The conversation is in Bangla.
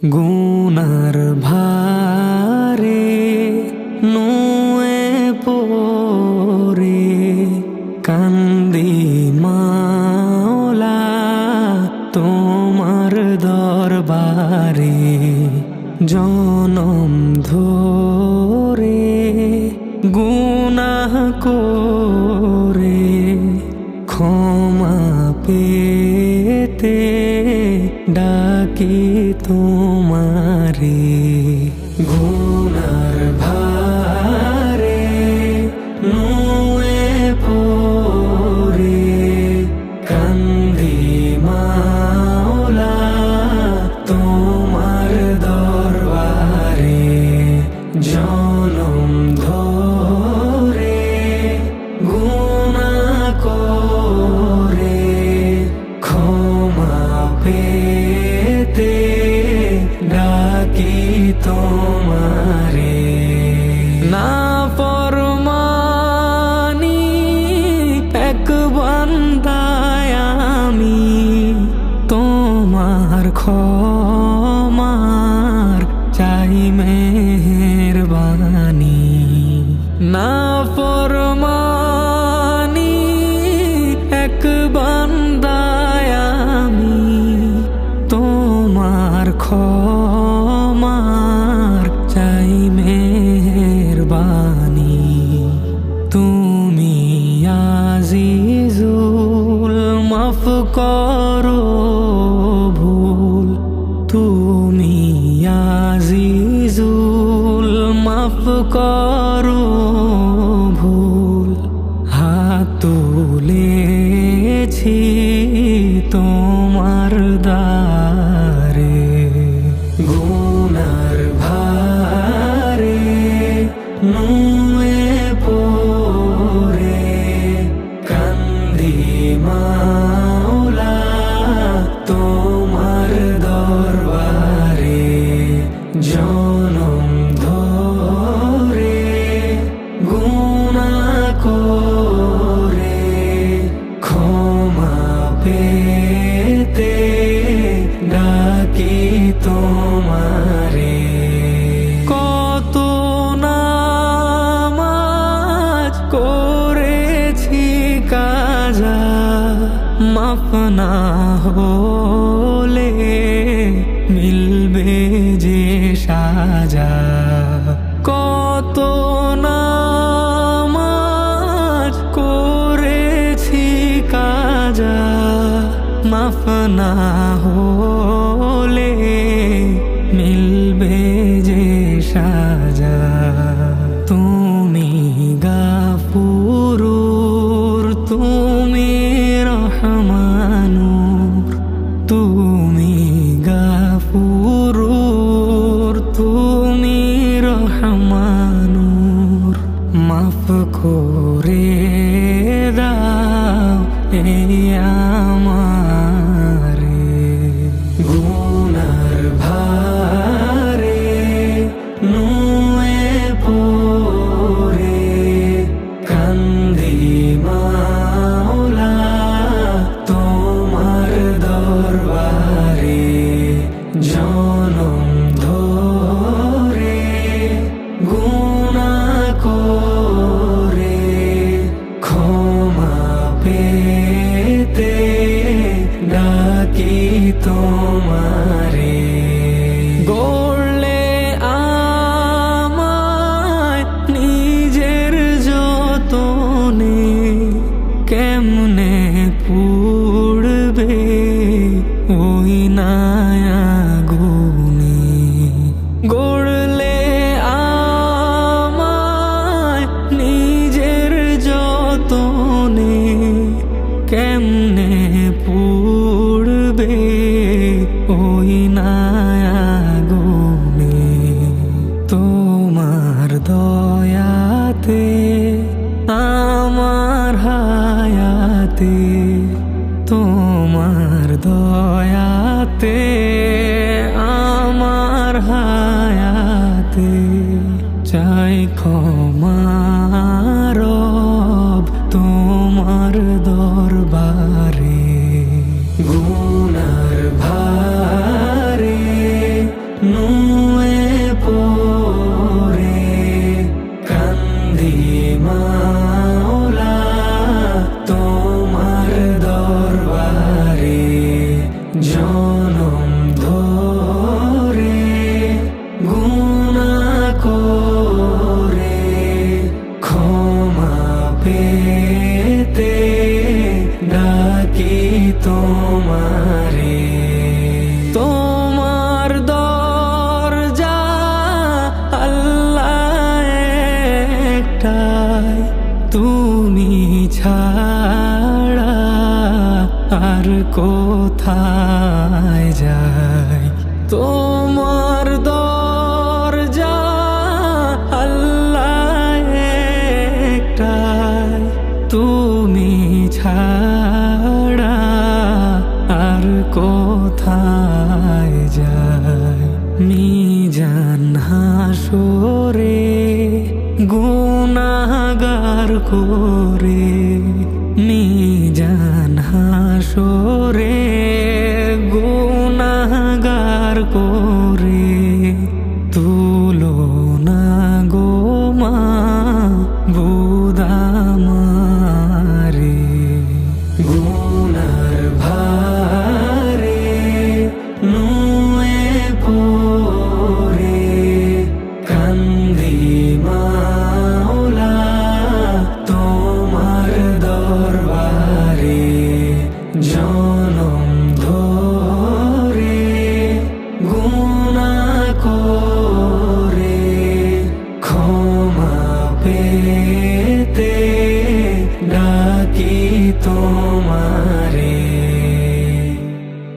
গুনার ভারে নুয়ে পরে কান্দি মাওলা তোমার দরবারে জনম ধরে গুনাহ করে ক্ষমা পেতে ডাকি তোমারে গুনার ভারে নুয়ে পরে কান্দি মাওলা তোমার দরবারে জনম ধরে গুনাহ করে ক্ষমা পেতে ডাকি তোমারে না ফরমানি এক বান্দায় আমি তোমার ক্ষমার চাই মেহেরবানি না ফরমানি এক বান্দায় আমি তোমার ক্ষমার চাই মেহেরবানি তুমি আজিজুল মাফ করো ভুল তুমি আজিজুল মাফ করো ভুল হাত তুলেছি তোমার দ্বারে গুনার ভারে নুয়ে পরে কান্দি মাওলা তোমার দরবারে জনম ধরে গুনাহ করে ক্ষমা পেতে ডাকি তোমারে কত নামাজ করেছি কাজা মাফ না হলে মিলবে যে সাজা কত নামাজ করেছি কাজা মাফ না হলে মিলবে যে সাজা তুমি গাফুরুর তুমি রহমানুর তুমি গাফুরুর তুমি রহমানুর মাফ করে দাও এই আমারে গুনার ভারে নুয়ে পরে কান্দি মাওলা তোমার দরবারে জনম ধরে গুনাহ করে ক্ষমা পেতে ডাকি তোমারে গড়লে আমায় নিজের যতনে কেমনে পুড়বে ওই আগুনে গড়লে আমায় নিজের যতনে কেমনে পুড়বে ওই আগুনে তোমার দয়াতে আমার হায়াতে তোমার দয়াতে আমার হায়াতে চাই ক্ষমা রব তোমার দরবারে গুনার ভারে কোথায় যায় তোমার দরজা আল্লাহ একটাই, তুমি ছাড়া আর কোথায় যায়। মিজান হাসরে গুনাহগার